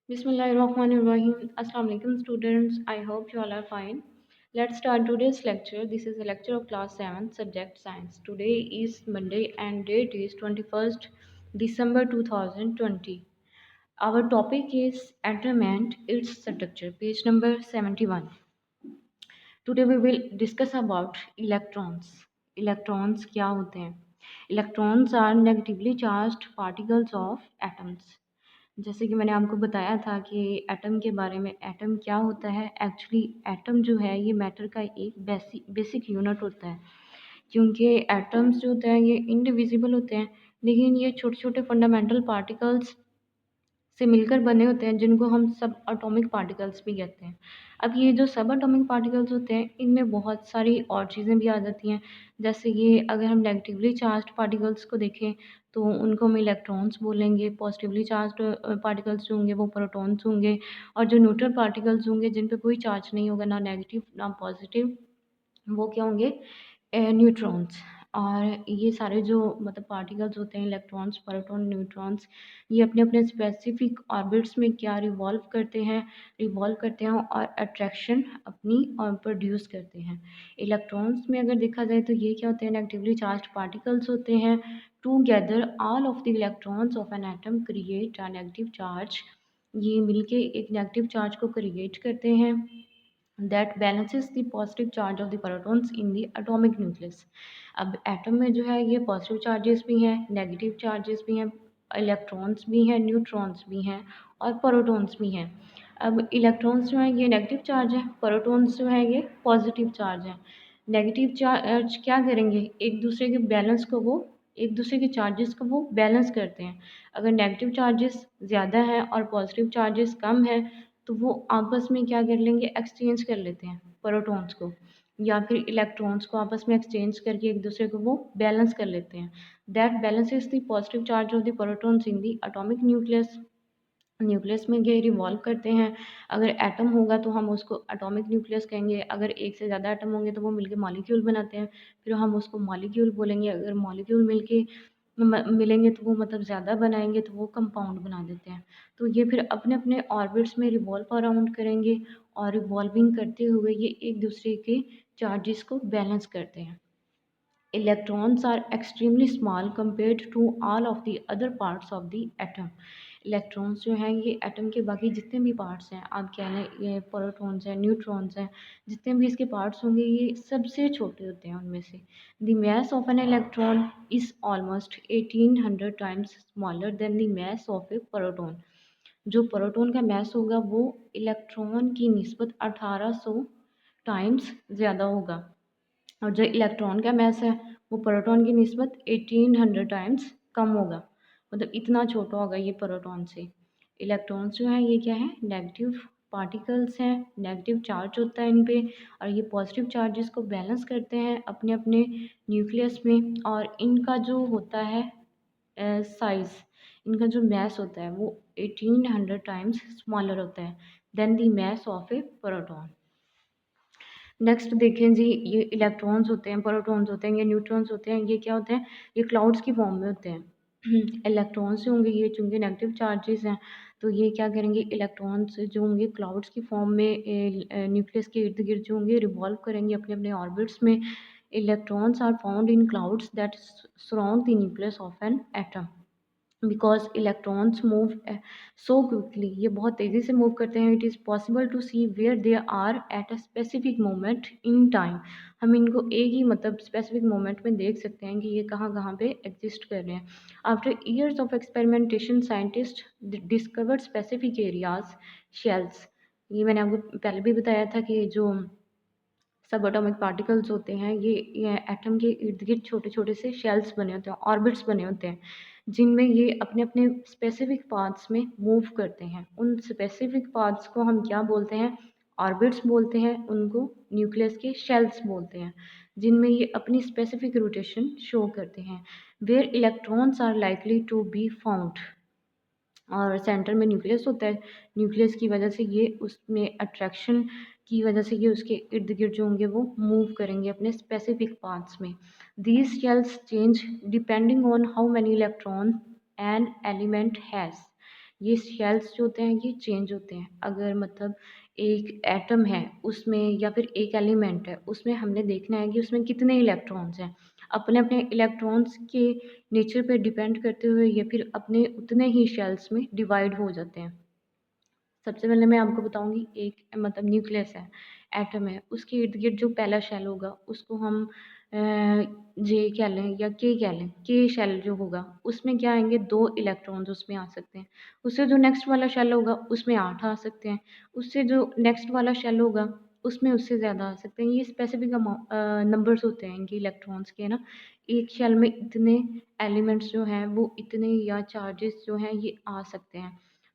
Bismillahirrahmanirrahim. Assalamu alaikum students. I hope you all are fine. Let's start today's lecture. This is a lecture of class 7 subject science. Today is Monday and date is 21st December 2020. Our topic is atom and its structure. Page number 71. Today we will discuss about electrons. Electrons क्या होते हैं? Electrons are negatively charged particles of atoms. जैसे कि मैंने आपको बताया था कि एटम के बारे में। एटम क्या होता है? एक्चुअली एटम जो है ये मैटर का एक बेसिक यूनिट होता है, क्योंकि एटम्स जो होते हैं ये इनडिविजिबल होते हैं, लेकिन ये छोटे छोटे फंडामेंटल पार्टिकल्स से मिलकर बने होते हैं, जिनको हम सब एटॉमिक पार्टिकल्स भी कहते हैं। अब ये जो सब एटॉमिक पार्टिकल्स होते हैं इनमें बहुत सारी और चीज़ें भी आ जाती हैं। जैसे ये अगर हम नेगेटिवली चार्ज्ड पार्टिकल्स को देखें तो उनको हम इलेक्ट्रॉन्स बोलेंगे। पॉजिटिवली चार्ज्ड पार्टिकल्स जो होंगे वो प्रोटॉन्स होंगे, और जो न्यूट्रल पार्टिकल्स होंगे जिन पे कोई चार्ज नहीं होगा, ना नेगेटिव ना पॉजिटिव, वो क्या होंगे? न्यूट्रॉन्स। और ये सारे जो मतलब पार्टिकल्स होते हैं, इलेक्ट्रॉन्स, प्रोटॉन, न्यूट्रॉन्स, ये अपने अपने स्पेसिफिक ऑर्बिट्स में क्या रिवॉल्व करते हैं और अट्रैक्शन अपनी और प्रोड्यूस करते हैं। इलेक्ट्रॉन्स में अगर देखा जाए तो ये क्या होते हैं? नेगेटिवली चार्ज पार्टिकल्स होते हैं। Together all of the electrons of an atom create a negative charge. ये मिलके एक नेगेटिव चार्ज को क्रिएट करते हैं that balances the positive charge of the protons in the atomic nucleus. अब एटम में जो है ये पॉजिटिव चार्जेस भी हैं, नेगेटिव चार्जेस भी हैं, इलेक्ट्रॉन्स भी हैं, न्यूट्रॉन्स भी हैं और प्रोटॉन्स भी हैं। अब इलेक्ट्रॉन्स जो हैं ये नेगेटिव चार्ज है, प्रोटॉन्स जो हैं ये पॉजिटिव चार्ज है। नेगेटिव चार्ज क्या करेंगे? एक दूसरे के बैलेंस को वो एक दूसरे के चार्जेस को वो बैलेंस करते हैं। अगर नेगेटिव चार्जेस ज़्यादा हैं और पॉजिटिव चार्जेस कम है तो वो आपस में क्या कर लेंगे? एक्सचेंज कर लेते हैं प्रोटॉन्स को, या फिर इलेक्ट्रॉन्स को आपस में एक्सचेंज करके एक दूसरे को वो बैलेंस कर लेते हैं। That balances the positive charge of the protons in the atomic nucleus. Nucleus में ये रिवॉल्व करते हैं। अगर एटम होगा तो हम उसको एटॉमिक न्यूक्लियस कहेंगे। अगर एक से ज़्यादा एटम होंगे तो वो मिलके मॉलिक्यूल बनाते हैं, फिर हम उसको मॉलिक्यूल बोलेंगे। अगर मॉलिक्यूल मिलके मिलेंगे तो वो मतलब ज़्यादा बनाएंगे तो वो कंपाउंड बना देते हैं। तो ये फिर अपने अपने ऑर्बिट्स में रिवॉल्व अराउंड करेंगे और रिवॉल्विंग करते हुए ये एक दूसरे के चार्जेस को बैलेंस करते हैं। Electrons are extremely small compared to all of the other parts of the atom. Electrons जो हैं ये एटम के बाकी जितने भी पार्ट्स हैं, आप कह लें ये प्रोटॉन्स हैं, न्यूट्रॉन्स हैं, जितने भी इसके पार्ट्स होंगे ये सबसे छोटे होते हैं उनमें से। The mass of an electron is almost 1800 times smaller than the mass of a proton. जो प्रोटॉन का मैस होगा वो इलेक्ट्रॉन की निस्बत 1800 टाइम्स ज़्यादा होगा, और जो इलेक्ट्रॉन का मैस है वो प्रोटॉन की निस्बत 1800 टाइम्स कम होगा। मतलब इतना छोटा होगा ये प्रोटॉन से। इलेक्ट्रॉन्स जो हैं ये क्या है? नेगेटिव पार्टिकल्स हैं, नेगेटिव चार्ज होता है इन पे, और ये पॉजिटिव चार्जेस को बैलेंस करते हैं अपने अपने न्यूक्लियस में। और इनका जो होता है साइज़, इनका जो मैस होता है वो 1800 टाइम्स स्मॉलर होता है than the mass of a proton. Next देखें जी, ये इलेक्ट्रॉन्स होते हैं, प्रोटॉन्स होते हैं, ये न्यूट्रॉन्स होते हैं, ये क्या होते हैं? ये क्लाउड्स की फॉर्म में होते हैं। इलेक्ट्रॉन्स जो होंगे ये चूँकि नेगेटिव चार्जेस हैं तो ये क्या करेंगे? इलेक्ट्रॉन्स जो होंगे क्लाउड्स की फॉर्म में न्यूक्लियस के इर्द गिर्द जो होंगे रिवॉल्व करेंगे अपने अपने ऑर्बिट्स में। Electrons are found in clouds that surround the nucleus of an atom. Because electrons move so quickly, ये बहुत तेज़ी से मूव करते हैं। It is possible to see where they are at a specific moment in time. हम इनको एक ही मतलब स्पेसिफिक मोमेंट में देख सकते हैं कि ये कहाँ कहाँ पे एग्जिस्ट कर रहे हैं। After years of experimentation scientist discovered specific areas shells. ये मैंने आपको पहले भी बताया था कि जो सब एटॉमिक पार्टिकल्स होते हैं ये एटम के इर्द गिर्द छोटे छोटे से शेल्स बने होते हैं, ऑर्बिट्स बने होते हैं, जिनमें ये अपने अपने स्पेसिफिक पाथ्स में मूव करते हैं। उन स्पेसिफिक पाथ्स को हम क्या बोलते हैं? ऑर्बिट्स बोलते हैं। उनको न्यूक्लियस के शेल्स बोलते हैं, जिनमें ये अपनी स्पेसिफिक रोटेशन शो करते हैं। Where electrons are likely to be found, और सेंटर में न्यूक्लियस होता है। न्यूक्लियस की वजह से ये उसमें अट्रैक्शन की वजह से ये उसके इर्द गिर्द जो होंगे वो मूव करेंगे अपने स्पेसिफिक पाथ्स में। These shells change depending on how many electron an element has. ये शेल्स जो होते हैं ये चेंज होते हैं। अगर मतलब एक एटम है उसमें या फिर एक एलिमेंट है उसमें हमने देखना है कि उसमें कितने इलेक्ट्रॉन्स हैं। अपने-अपने इलेक्ट्रॉन्स के नेचर पे डिपेंड करते हुए ये फिर अपने उतने ही शेल्स में डिवाइड हो जाते हैं। सबसे पहले मैं आपको बताऊँगी एक मतलब न्यूक्लियस है, एटम है, उसके इर्द-गिर्द जो पहला शेल होगा उसको हम जे कह लें या के कह लें, के शेल जो होगा उसमें क्या आएँगे 2 इलेक्ट्रॉन्स उसमें आ सकते हैं। उससे जो नेक्स्ट वाला शेल होगा उसमें 8 आ सकते हैं। उससे जो नेक्स्ट वाला शेल होगा उसमें उससे ज़्यादा आ सकते हैं। ये स्पेसिफिक नंबर्स होते हैं इनके इलेक्ट्रॉन्स के ना। एक शेल में इतने एलिमेंट्स जो हैं वो इतने या चार्जेस जो हैं ये आ सकते हैं।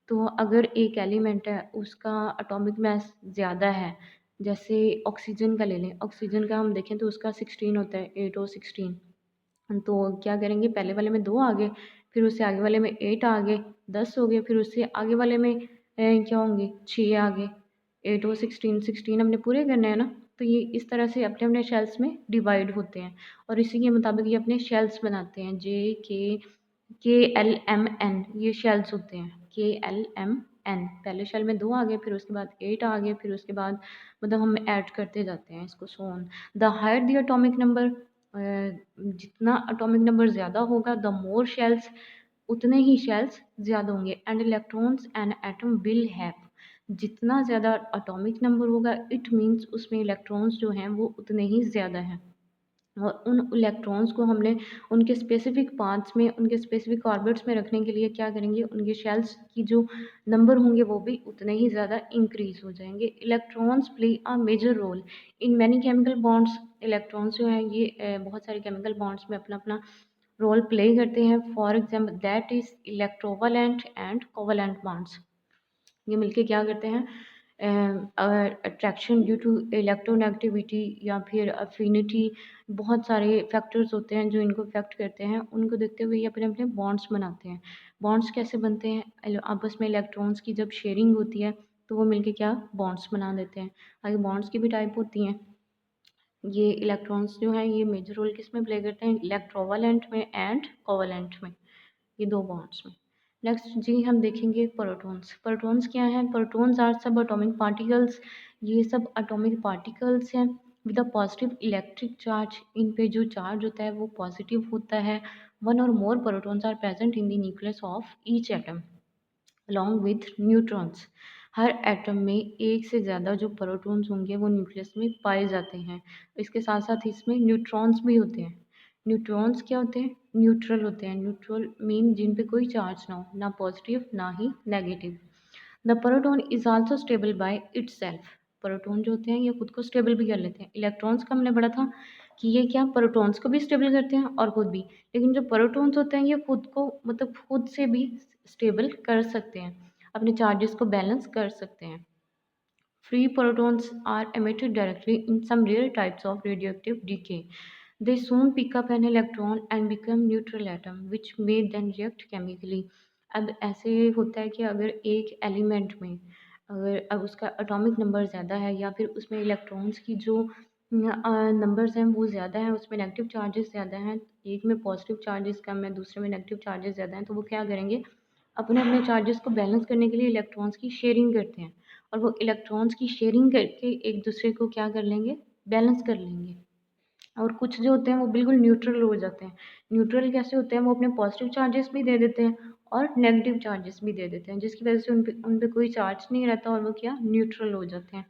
तो अगर एक एलिमेंट है उसका एटॉमिक मास ज़्यादा है, जैसे ऑक्सीजन का ले लें, ऑक्सीजन का हम देखें तो उसका 16 होता है, 8 और 16। तो क्या करेंगे पहले वाले में 2 आ गए, फिर उससे आगे वाले में 8 आ गए, 10 हो गए, फिर उससे आगे वाले में क्या होंगे 6 आ गए, 8 और 16, 16 हमने पूरे करने हैं ना, तो ये इस तरह से अपने-अपने शेल्स में डिवाइड होते हैं और इसी के मुताबिक ये अपने शेल्स बनाते हैं। KLMN ये शेल्स होते हैं, KLMN पहले शेल में 2 आ गए, फिर उसके बाद 8 आ गए, फिर उसके बाद मतलब हम ऐड करते जाते हैं इसको so on. The higher the atomic number जितना एटॉमिक नंबर ज़्यादा होगा द मोर शेल्स उतने ही शेल्स ज़्यादा होंगे and electrons an atom will have जितना ज़्यादा एटॉमिक नंबर होगा इट मीन्स उसमें इलेक्ट्रॉन्स जो हैं वो उतने ही ज़्यादा हैं। और उन इलेक्ट्रॉन्स को हमने उनके स्पेसिफिक पार्ट्स में, उनके स्पेसिफिक ऑर्बिट्स में रखने के लिए क्या करेंगे, उनके शेल्स की जो नंबर होंगे वो भी उतने ही ज़्यादा इंक्रीज़ हो जाएँगे। Electrons play a major role in many chemical bonds. Electrons जो हैं ये बहुत सारे केमिकल बॉन्ड्स में अपना-अपना रोल प्ले करते हैं। For example that is electrovalent and covalent bonds. ये मिलके क्या करते हैं अट्रैक्शन ड्यू टू इलेक्ट्रोनेगेटिविटी या फिर अफिनिटी, बहुत सारे फैक्टर्स होते हैं जो इनको इफेक्ट करते हैं। उनको देखते हुए ये अपने अपने बॉन्ड्स बनाते हैं। बॉन्ड्स कैसे बनते हैं, आपस में इलेक्ट्रॉन्स की जब शेयरिंग होती है तो वो मिलके क्या बॉन्ड्स बना देते हैं। आगे बॉन्ड्स की भी टाइप होती हैं। ये इलेक्ट्रॉन्स जो हैं ये मेजर रोल किस में प्ले करते हैं, इलेक्ट्रोवैलेंट में एंड कोवैलेंट में, ये 2 बॉन्ड्स में। नेक्स्ट जी हम देखेंगे प्रोटॉन्स। प्रोटॉन्स क्या हैं? Protons are subatomic particles. ये सब एटॉमिक पार्टिकल्स हैं with a positive electric charge. इन पे जो चार्ज होता है वो पॉजिटिव होता है। One or more protons are present in the nucleus of each atom along with neutrons. हर एटम में एक से ज़्यादा जो प्रोटॉन्स होंगे वो न्यूक्लियस में पाए जाते हैं। इसके साथ साथ इसमें न्यूट्रॉन्स भी होते हैं। न्यूट्रॉन्स क्या होते हैं? न्यूट्रल होते हैं। न्यूट्रल मीन जिन पे कोई चार्ज ना हो, ना पॉजिटिव ना ही negative. The proton is also stable by itself. Proton जो होते हैं ये खुद को स्टेबल भी कर लेते हैं। इलेक्ट्रॉन्स का हमने पढ़ा था कि ये क्या प्रोटॉन्स को भी स्टेबल करते हैं और खुद भी। लेकिन जो प्रोटॉन्स होते हैं ये खुद को मतलब खुद से भी स्टेबल कर सकते हैं, अपने चार्जेस को बैलेंस कर सकते हैं। Free protons are emitted directly in some rare types of radioactive decay. They soon pick up an electron and become neutral atom, which may then react chemically. अब ऐसे होता है कि अगर एक एलिमेंट में अगर अब उसका एटॉमिक नंबर ज़्यादा है या फिर उसमें इलेक्ट्रॉन्स की जो नंबर्स हैं वो ज़्यादा हैं, उसमें नेगेटिव चार्जेस ज़्यादा हैं, एक में पॉजिटिव चार्जेस कम है, दूसरे में नेगेटिव चार्जेस ज़्यादा हैं, तो वो क्या करेंगे अपने अपने चार्जेस को बैलेंस करने के लिए इलेक्ट्रॉन्स की शेयरिंग करते हैं। और वो इलेक्ट्रॉन्स की शेयरिंग करके एक दूसरे को क्या कर लेंगे, बैलेंस कर लेंगे। और कुछ जो होते हैं वो बिल्कुल न्यूट्रल हो जाते हैं। न्यूट्रल कैसे होते हैं, वो अपने पॉजिटिव चार्जेस भी दे देते हैं और नेगेटिव चार्जेस भी दे देते हैं, जिसकी वजह से उन पे कोई चार्ज नहीं रहता और वो क्या न्यूट्रल हो जाते हैं।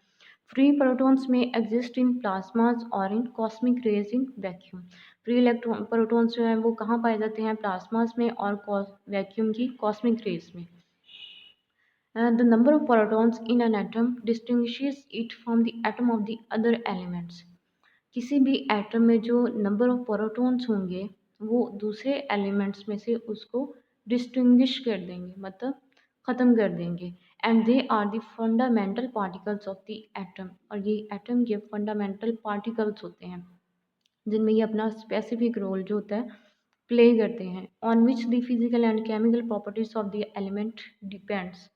फ्री प्रोटॉन्स में एग्जिस्ट इन प्लाज्मास और in cosmic rays in vacuum. Free electron protons जो हैं वो कहाँ पाए जाते हैं, प्लाज्मास में और वैक्यूम की कॉस्मिक रेज में। The number of protons in an atom distinguishes it from the atom of the other elements. किसी भी एटम में जो नंबर ऑफ प्रोटॉन्स होंगे वो दूसरे एलिमेंट्स में से उसको डिस्टिंग्विश कर देंगे, मतलब ख़त्म कर देंगे। And they are the fundamental particles of the atom, और ये एटम के फंडामेंटल पार्टिकल्स होते हैं जिनमें ये अपना स्पेसिफिक रोल जो होता है प्ले करते हैं। On which the physical and chemical properties of the element depends.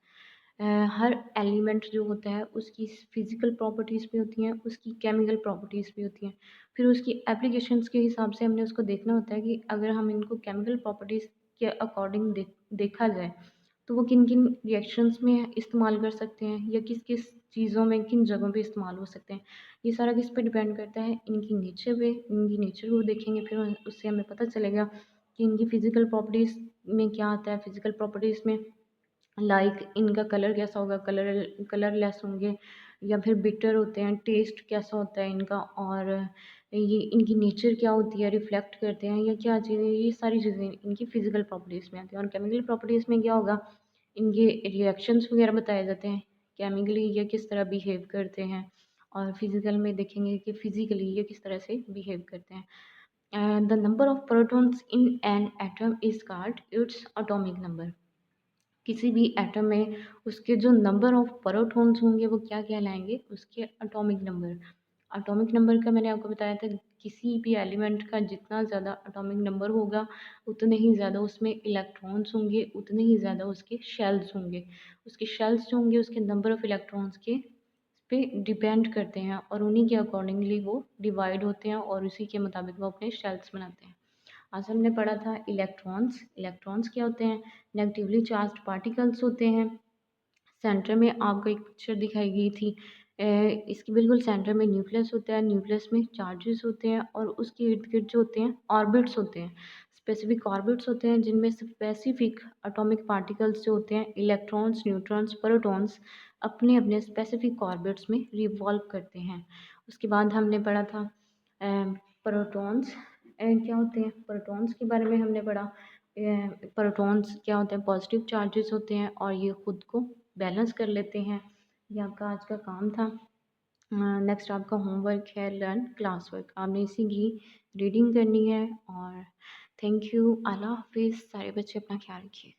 Her element जो होता है उसकी फिजिकल प्रॉपर्टीज़ भी होती हैं, उसकी केमिकल प्रॉपर्टीज़ भी होती हैं। फिर उसकी एप्लीकेशंस के हिसाब से हमने उसको देखना होता है कि अगर हम इनको केमिकल प्रॉपर्टीज़ के अकॉर्डिंग देखा जाए तो वो किन-किन रिएक्शंस में इस्तेमाल कर सकते हैं या किस-किस चीज़ों में, किन जगहों पे इस्तेमाल हो सकते हैं। ये सारा किस पे डिपेंड करता है? इनकी नेचर पे। इनकी नेचर को देखेंगे फिर उससे हमें पता चलेगा कि इनकी फ़िज़िकल प्रॉपर्टीज़ में क्या आता है। फ़िज़िकल प्रॉपर्टीज़ में लाइक इनका कलर कैसा होगा, कलरलेस होंगे या फिर बिटर होते हैं, टेस्ट कैसा होता है इनका, और ये इनकी नेचर क्या होती है, रिफ्लेक्ट करते हैं या क्या चीज़ें, ये सारी चीज़ें इनकी फ़िज़िकल प्रॉपर्टीज़ में आती हैं। और केमिकल प्रॉपर्टीज़ में क्या होगा, इनके रिएक्शंस वगैरह बताए जाते हैं, केमिकली ये किस तरह बिहेव करते हैं, और फिज़िकल में देखेंगे कि फ़िज़िकली ये किस तरह से बिहेव करते हैं। The number of protons in an atom is called its atomic number. किसी भी एटम में उसके जो नंबर ऑफ प्रोटॉन्स होंगे वो क्या कहलाएंगे, उसके एटॉमिक नंबर। एटॉमिक नंबर का मैंने आपको बताया था, किसी भी एलिमेंट का जितना ज़्यादा एटॉमिक नंबर होगा उतने ही ज़्यादा उसमें इलेक्ट्रॉन्स होंगे, उतने ही ज़्यादा उसके शेल्स होंगे। उसके शेल्स जो होंगे उसके नंबर ऑफ इलेक्ट्रॉन्स के पे डिपेंड करते हैं, और उन्हीं के अकॉर्डिंगली वो डिवाइड होते हैं और उसी के मुताबिक वो अपने शेल्स बनाते हैं। आज हमने पढ़ा था इलेक्ट्रॉन्स। इलेक्ट्रॉन्स क्या होते हैं? नेगेटिवली चार्ज्ड पार्टिकल्स होते हैं। सेंटर में आपको एक पिक्चर दिखाई गई थी, इसके बिल्कुल सेंटर में न्यूक्लियस होता है। न्यूक्लियस में चार्जेस होते हैं और उसके इर्द गिर्द जो होते हैं ऑर्बिट्स होते हैं, स्पेसिफिक ऑर्बिट्स होते हैं जिनमें स्पेसिफिक एटॉमिक पार्टिकल्स जो होते हैं, इलेक्ट्रॉन्स, न्यूट्रॉन्स, प्रोटॉन्स, अपने अपने स्पेसिफिक ऑर्बिट्स में रिवॉल्व करते हैं। उसके बाद हमने पढ़ा था प्रोटॉन्स क्या होते हैं। प्रोटॉन्स के बारे में हमने पढ़ा, प्रोटॉन्स क्या होते हैं, पॉजिटिव चार्जेस होते हैं और ये खुद को बैलेंस कर लेते हैं। ये आपका आज का काम था। नेक्स्ट आपका होमवर्क है लर्न क्लास वर्क। आपने इसी की रीडिंग करनी है। और थैंक यू। अल्लाह हाफिज़। सारे बच्चे अपना ख्याल रखिए।